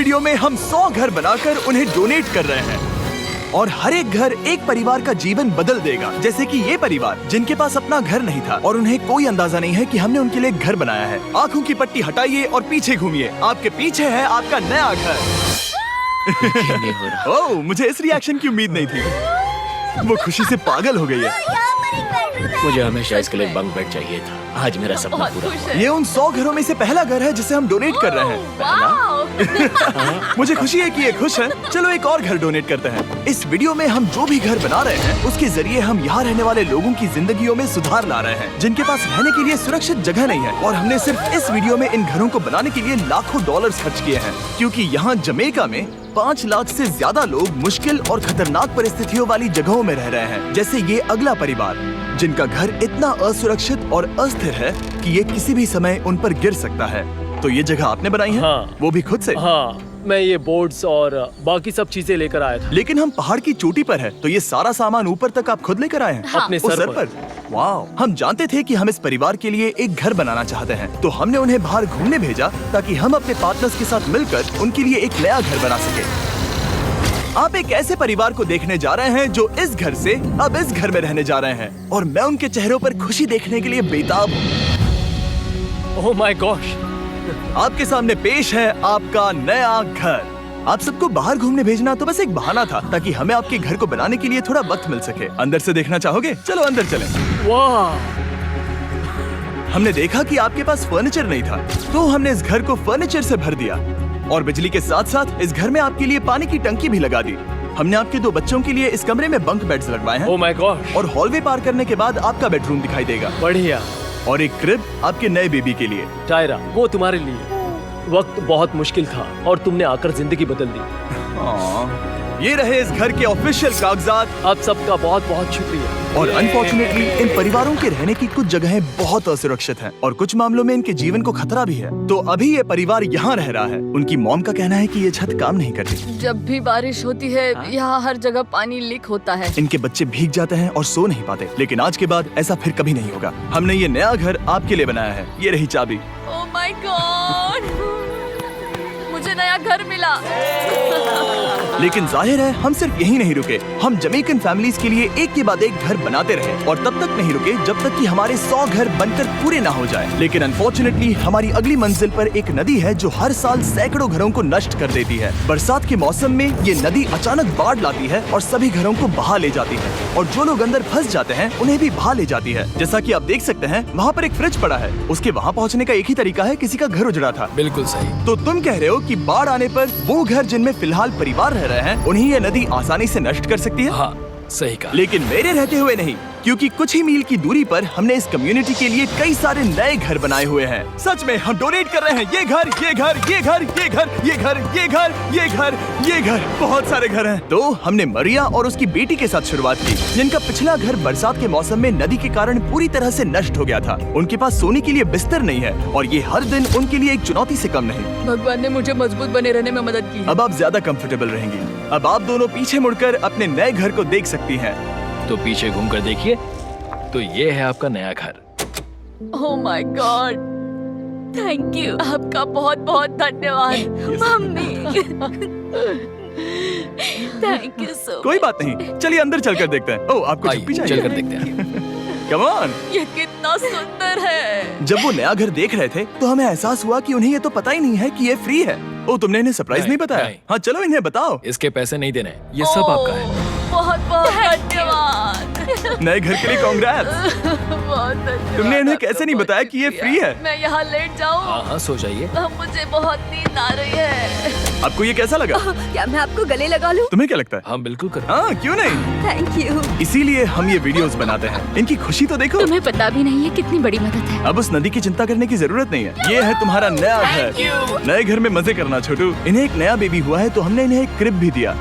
Video में हम 100 घर बनाकर उन्हें डोनेट कर रहे हैं और हर एक घर एक परिवार का जीवन बदल देगा। जैसे कि ये परिवार जिनके पास अपना घर नहीं था और उन्हें कोई अंदाजा नहीं है कि हमने उनके लिए घर बनाया है। आंखों की पट्टी हटाइए और पीछे घूमिए। आपके पीछे है आपका नया घर। ओह, मुझे इस रिएक्शन की उम्मीद नहीं थी। वो खुशी से पागल हो गई है। मुझे हमेशा इसके लिए बंक बेड चाहिए था। आज मेरा सपना पूरा हुआ। ये उन 100 घरों में से पहला घर है जिसे हम डोनेट कर रहे हैं। मुझे खुशी है कि ये खुश है। चलो एक और घर डोनेट करते हैं। इस वीडियो में हम जो भी घर बना रहे हैं उसके जरिए हम यहाँ रहने वाले लोगों की जिंदगियों में सुधार ला रहे हैं जिनके पास रहने के लिए सुरक्षित जगह नहीं है। और हमने सिर्फ इस वीडियो में इन घरों को बनाने के लिए लाखों डॉलर्स खर्च किए हैं, क्योंकि यहाँ जमैका में 5 लाख से ज्यादा लोग मुश्किल और खतरनाक परिस्थितियों वाली जगहों में रह रहे हैं। जैसे ये अगला परिवार जिनका घर इतना असुरक्षित और अस्थिर है कि ये किसी भी समय उन पर गिर सकता है। तो ये जगह आपने बनाई है? हाँ। वो भी खुद से? हाँ, मैं ये बोर्ड्स और बाकी सब चीजें लेकर आया था। लेकिन हम पहाड़ की चोटी पर है, तो ये सारा सामान ऊपर तक आप खुद लेकर आए हैं? हाँ। अपने सर पर। वाह! हम जानते थे कि हम इस परिवार के लिए एक घर बनाना चाहते हैं, तो हमने उन्हें बाहर घूमने भेजा ताकि हम अपने पार्टनर्स के साथ मिलकर उनके लिए एक नया घर बना सके। आप एक ऐसे परिवार को देखने जा रहे हैं जो इस घर से अब इस घर में रहने जा रहे हैं, और मैं उनके चेहरों पर खुशी देखने के लिए बेताब हूँ। Oh my gosh! आपके सामने पेश है आपका नया घर। आप सबको बाहर घूमने भेजना तो बस एक बहाना था ताकि हमें आपके घर को बनाने के लिए थोड़ा वक्त मिल सके। अंदर से देखना चाहोगे? चलो अंदर चलें। वाह! हमने देखा कि आपके पास फर्नीचर नहीं था, तो हमने इस घर को फर्नीचर से भर दिया और बिजली के साथ साथ इस घर में आपके लिए पानी की टंकी भी लगा दी। हमने आपके 2 बच्चों के लिए इस कमरे में बंक बेड्स लगवाए हैं। Oh my gosh! और हॉलवे पार करने के बाद आपका बेडरूम दिखाई देगा। बढ़िया। और एक क्रिब आपके नए बेबी के लिए। टायरा, वो तुम्हारे लिए। वक्त बहुत मुश्किल था और तुमने आकर जिंदगी बदल दी। ये रहे इस घर के ऑफिशियल कागजात। आप सबका बहुत बहुत शुक्रिया। और अनफॉर्चुनेटली इन परिवारों के रहने की कुछ जगहें बहुत असुरक्षित हैं और कुछ मामलों में इनके जीवन को खतरा भी है। तो अभी ये परिवार यहाँ रह रहा है। उनकी मॉम का कहना है कि ये छत काम नहीं करती। जब भी बारिश होती है यहाँ हर जगह पानी लीक होता है। इनके बच्चे भीग जाते हैं और सो नहीं पाते, लेकिन आज के बाद ऐसा फिर कभी नहीं होगा। हमने ये नया घर आपके लिए बनाया है। ये रही चाबी। Oh my God! मुझे नया घर मिला। लेकिन जाहिर है हम सिर्फ यही नहीं रुके। हम जमैकन फैमिलीज के लिए एक के बाद एक घर बनाते रहे और तब तक नहीं रुके जब तक कि हमारे 100 घर बनकर पूरे ना हो जाए। लेकिन अनफॉर्चुनेटली हमारी अगली मंजिल पर एक नदी है जो हर साल सैकड़ों घरों को नष्ट कर देती है। बरसात के मौसम में ये नदी अचानक बाढ़ लाती है और सभी घरों को बहा ले जाती है, और जो लोग अंदर फंस जाते हैं उन्हें भी बहा ले जाती है। जैसा कि आप देख सकते हैं वहाँ पर एक फ्रिज पड़ा है। उसके वहाँ पहुँचने का एक ही तरीका है, किसी का घर उजड़ा था। बिल्कुल सही। तो तुम कह रहे हो कि बाढ़ आने पर वो घर जिनमें फिलहाल परिवार रह रहे हैं उन्हें ये नदी आसानी से नष्ट कर सकती है? हाँ, सही कहा। लेकिन मेरे रहते हुए नहीं, क्योंकि कुछ ही मील की दूरी पर हमने इस कम्युनिटी के लिए कई सारे नए घर बनाए हुए हैं। सच में हम डोनेट कर रहे हैं। ये घर, ये घर, ये घर, ये घर, ये घर, ये घर, ये घर, ये घर, बहुत सारे घर हैं। तो हमने मरिया और उसकी बेटी के साथ शुरुआत की, जिनका पिछला घर बरसात के मौसम में नदी के कारण पूरी तरह से नष्ट हो गया था। उनके पास सोने के लिए बिस्तर नहीं है और ये हर दिन उनके लिए एक चुनौती से कम नहीं। भगवान ने मुझे मजबूत बने रहने में मदद की। अब आप ज्यादा कंफर्टेबल रहेंगी। अब आप दोनों पीछे मुड़कर अपने नए घर को देख सकती हैं। तो पीछे घूमकर देखिए, तो ये है आपका नया घर। Oh my God! Thank you. आपका बहुत बहुत धन्यवाद mummy. Thank you so much. कोई बात नहीं, चलिए अंदर चलकर देखते हैं। ओह, आपको छुट्टी चाहिए? चलकर देखते हैं। Come on. ये कितना सुंदर है। जब वो नया घर देख रहे थे तो हमें एहसास हुआ कि उन्हें ये तो पता ही नहीं है कि ये फ्री है। ओ, तुमने इन्हें सरप्राइज नहीं बताया? नहीं। हाँ, चलो इन्हें बताओ। इसके पैसे नहीं देने, ये सब आपका है। बहुत बहुत धन्यवाद। नए घर के लिए कांग्रेट्स। बहुत धन्यवाद। तुमने इन्हें कैसे नहीं बताया कि ये फ्री है? मैं यहाँ लेट जाऊँ? हाँ हाँ, सो जाइए। मुझे बहुत नींद आ रही है। आपको ये कैसा लगा? क्या मैं आपको गले लगा लूं? तुम्हें क्या लगता है? हाँ बिल्कुल करें। हाँ, क्यों नहीं? Thank you. इसीलिए हम ये वीडियोस बनाते हैं। इनकी खुशी तो देखो। तुम्हें पता भी नहीं है कितनी बड़ी मदद है। अब उस नदी की चिंता करने की जरूरत नहीं है। ये है तुम्हारा नया घर। नए घर में मजे करना छोटू। इन्हें एक नया बेबी हुआ है तो हमने इन्हें एक क्रिब भी दिया।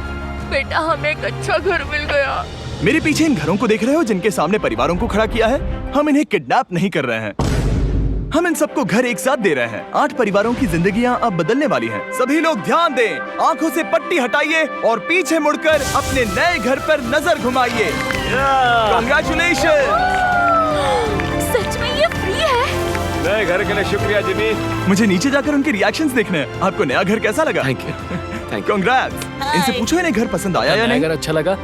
बेटा, हमें एक अच्छा घर मिल गया। मेरे पीछे इन घरों को देख रहे हो जिनके सामने परिवारों को खड़ा किया है? हम इन्हें किडनैप नहीं कर रहे हैं। हम इन सबको घर एक साथ दे रहे हैं। 8 परिवारों की जिंदगियां अब बदलने वाली हैं। सभी लोग ध्यान दें, आंखों से पट्टी हटाइए और पीछे मुड़कर अपने नए घर पर नजर घुमाइए। कांग्रेचुलेशन। सच में ये फ्री है? नए घर के लिए शुक्रिया जिमी। मुझे नीचे जाकर उनके रिएक्शंस देखने हैं। आपको नया घर कैसा लगा? Thank you, thank you. Congrats. इनसे पूछो इन्हें घर पसंद आया या नहीं? अगर अच्छा लगा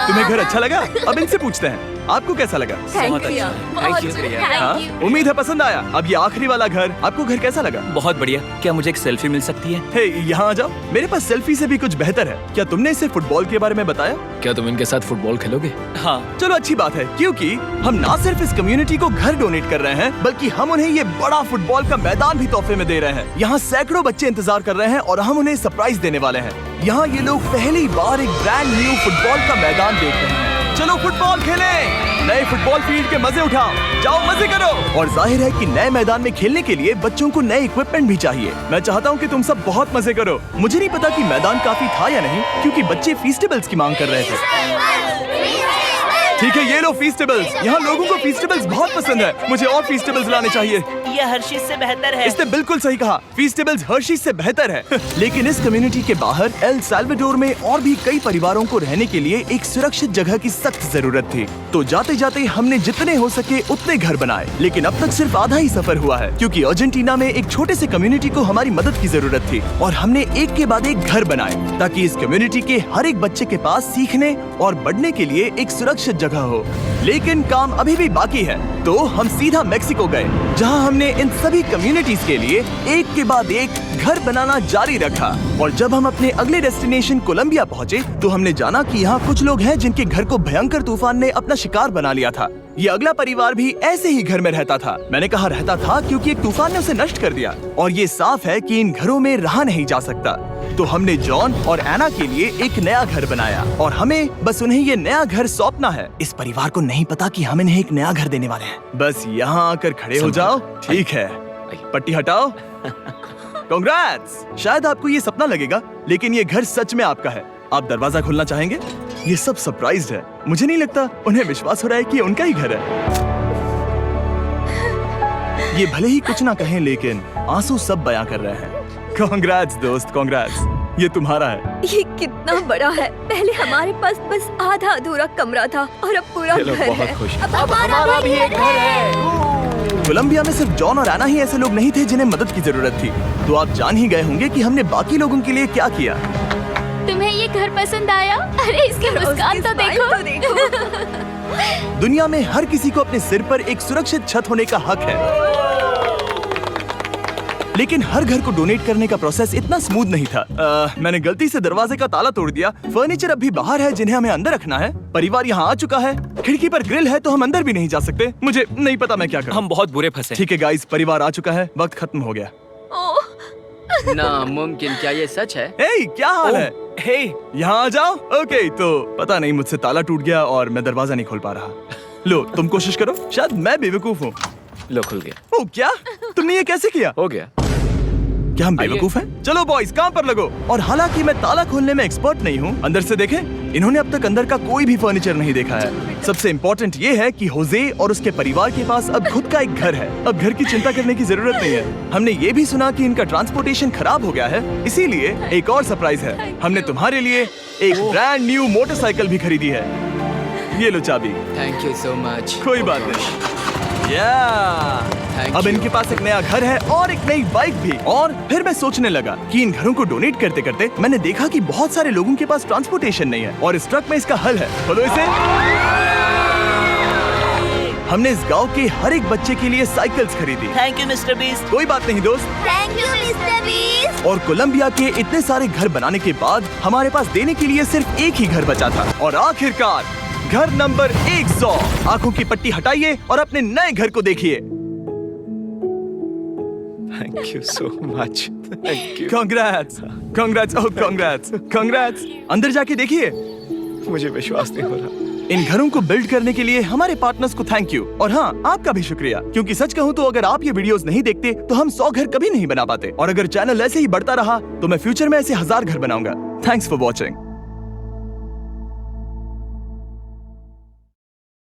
तुम्हें घर अच्छा लगा? अब इनसे पूछते हैं, आपको कैसा लगा? Thank you thank you. हाँ? उम्मीद है पसंद आया। अब ये आखिरी वाला घर, आपको घर कैसा लगा? बहुत बढ़िया। क्या मुझे एक सेल्फी मिल सकती है? हे, यहाँ आ जाओ। मेरे पास सेल्फी से भी कुछ बेहतर है। क्या तुमने इसे फुटबॉल के बारे में बताया? क्या तुम इनके साथ फुटबॉल खेलोगे? हाँ। चलो अच्छी बात है, क्योंकि हम ना सिर्फ इस कम्युनिटी को घर डोनेट कर रहे हैं, बल्कि हम उन्हें ये बड़ा फुटबॉल का मैदान भी तोहफे में दे रहे हैं। यहाँ सैकड़ों बच्चे इंतजार कर रहे हैं और हम उन्हें सरप्राइज देने वाले हैं। यहाँ ये लोग पहली बार एक ब्रांड न्यू फुटबॉल का मैदान देख रहे हैं। चलो फुटबॉल खेलें, नए फुटबॉल फील्ड के मजे उठाओ, जाओ मजे करो। और जाहिर है कि नए मैदान में खेलने के लिए बच्चों को नए इक्विपमेंट भी चाहिए। मैं चाहता हूँ कि तुम सब बहुत मजे करो। मुझे नहीं पता कि मैदान काफी था या नहीं, क्योंकि बच्चे फीस्टेबल्स की मांग कर रहे थे। ठीक है, ये लो फीस्टेबल्स। यहाँ लोगों को फीस्टेबल्स बहुत पसंद है। मुझे और फीस्टेबल्स लाने चाहिए। ये हर्षीज से बेहतर है। इसने बिल्कुल सही कहा, फीस्टेबल्स हर्शीज से बेहतर है। लेकिन इस कम्युनिटी के बाहर एल साल्वाडोर में और भी कई परिवारों को रहने के लिए एक सुरक्षित जगह की सख्त जरूरत थी। तो जाते जाते हमने जितने हो सके उतने घर बनाए, लेकिन अब तक सिर्फ आधा ही सफर हुआ है, क्योंकि अर्जेंटीना में एक छोटे से कम्युनिटी को हमारी मदद की जरूरत थी और हमने एक के बाद एक घर बनाए ताकि इस कम्युनिटी के हर एक बच्चे के पास सीखने और बढ़ने के लिए एक सुरक्षित जगह हो। लेकिन काम अभी भी बाकी है, तो हम सीधा मेक्सिको गए, जहां हमने इन सभी कम्युनिटीज के लिए एक के बाद एक घर बनाना जारी रखा। और जब हम अपने अगले डेस्टिनेशन कोलंबिया पहुंचे, तो हमने जाना कि यहाँ कुछ लोग हैं जिनके घर को भयंकर तूफान ने अपना शिकार बना लिया था। ये अगला परिवार भी ऐसे ही घर में रहता था। मैंने कहा रहता था क्योंकि एक तूफान ने उसे नष्ट कर दिया, और ये साफ है कि इन घरों में रहा नहीं जा सकता। तो हमने जॉन और एना के लिए एक नया घर बनाया और हमें बस उन्हें ये नया घर सौंपना है। इस परिवार को नहीं पता कि हम इन्हें एक नया घर देने वाले हैं। बस यहाँ आकर खड़े हो जाओ। ठीक है, पट्टी हटाओ। कांग्रेट्स। शायद आपको ये सपना लगेगा, लेकिन ये घर सच में आपका है। आप दरवाजा खोलना चाहेंगे? ये सब सरप्राइज्ड है। मुझे नहीं लगता उन्हें विश्वास हो रहा है कि ये उनका ही घर है। ये भले ही कुछ ना कहें, लेकिन आंसू सब बयां कर रहे हैं। कांग्रेट्स दोस्त, कांग्रेट्स। ये तुम्हारा है। ये कितना बड़ा है। पहले हमारे पास बस आधा अधूरा कमरा था और अब पूरा घर है। अब हमारा भी एक घर है। कोलंबिया में सिर्फ जॉन और एना ही ऐसे लोग नहीं थे जिन्हें मदद की जरूरत थी। तो आप जान ही गए होंगे कि हमने बाकी लोगों के लिए क्या किया। तुम्हें ये घर पसंद आया? अरे इसकी मुस्कान तो देखो। दुनिया में हर किसी को अपने सिर पर एक सुरक्षित छत होने का हक है, लेकिन हर घर को डोनेट करने का प्रोसेस इतना स्मूथ नहीं था। मैंने गलती से दरवाजे का ताला तोड़ दिया। फर्नीचर अब भी बाहर है जिन्हें हमें अंदर रखना है। परिवार यहाँ आ चुका है। खिड़की पर ग्रिल है तो हम अंदर भी नहीं जा सकते। मुझे नहीं पता मैं क्या करूं। हम बहुत बुरे फंसे। ठीक है गाइस, परिवार आ चुका है। वक्त खत्म हो गया। नामुमकिन, क्या ये सच है? हे, क्या हाल है? हे, यहाँ आ जाओ। ओके, तो पता नहीं मुझसे ताला टूट गया और मैं दरवाजा नहीं खोल पा रहा। लो तुम कोशिश करो, शायद मैं बेवकूफ हूँ। लो खुल गया। ओह क्या? तुमने ये कैसे किया? हो गया। क्या हम बेवकूफ हैं? चलो बॉयज काम पर लगो। और हालांकि मैं ताला खोलने में एक्सपर्ट नहीं हूँ, अंदर से देखें। इन्होंने अब तक अंदर का कोई भी फर्नीचर नहीं देखा है। सबसे इम्पोर्टेंट ये है कि होजे और उसके परिवार के पास अब खुद का एक घर है। अब घर की चिंता करने की जरूरत नहीं है। हमने ये भी सुना कि इनका ट्रांसपोर्टेशन खराब हो गया है, इसीलिए एक और सरप्राइज है। हमने तुम्हारे लिए एक ब्रांड न्यू मोटरसाइकिल भी खरीदी है। ये लो चाबी। Thank you so much. कोई बात नहीं। अब इनके पास एक नया घर है और एक नई बाइक भी। और फिर मैं सोचने लगा कि इन घरों को डोनेट करते करते मैंने देखा कि बहुत सारे लोगों के पास ट्रांसपोर्टेशन नहीं है, और इस ट्रक में इसका हल है। बोलो इसे। हमने इस गांव के हर एक बच्चे के लिए साइकिल्स खरीदी। Thank you mister beast. कोई बात नहीं दोस्त। Thank you mister beast. और कोलंबिया के इतने सारे घर बनाने के बाद हमारे पास देने के लिए सिर्फ एक ही घर बचा था। और आखिरकार घर नंबर 100। आंखों की पट्टी हटाइए और अपने नए घर को देखिए। Thank you so much. Thank you. Congrats, congrats, oh congrats, congrats. अंदर जाके देखिए। मुझे विश्वास नहीं हो रहा। इन घरों को बिल्ड करने के लिए हमारे पार्टनर्स को थैंक यू, और हाँ आपका भी शुक्रिया, क्योंकि सच कहूँ तो अगर आप ये वीडियोस नहीं देखते तो हम 100 घर कभी नहीं बना पाते। और अगर चैनल ऐसे ही बढ़ता रहा तो मैं फ्यूचर में ऐसे 1000 घर बनाऊंगा। Thanks for watching.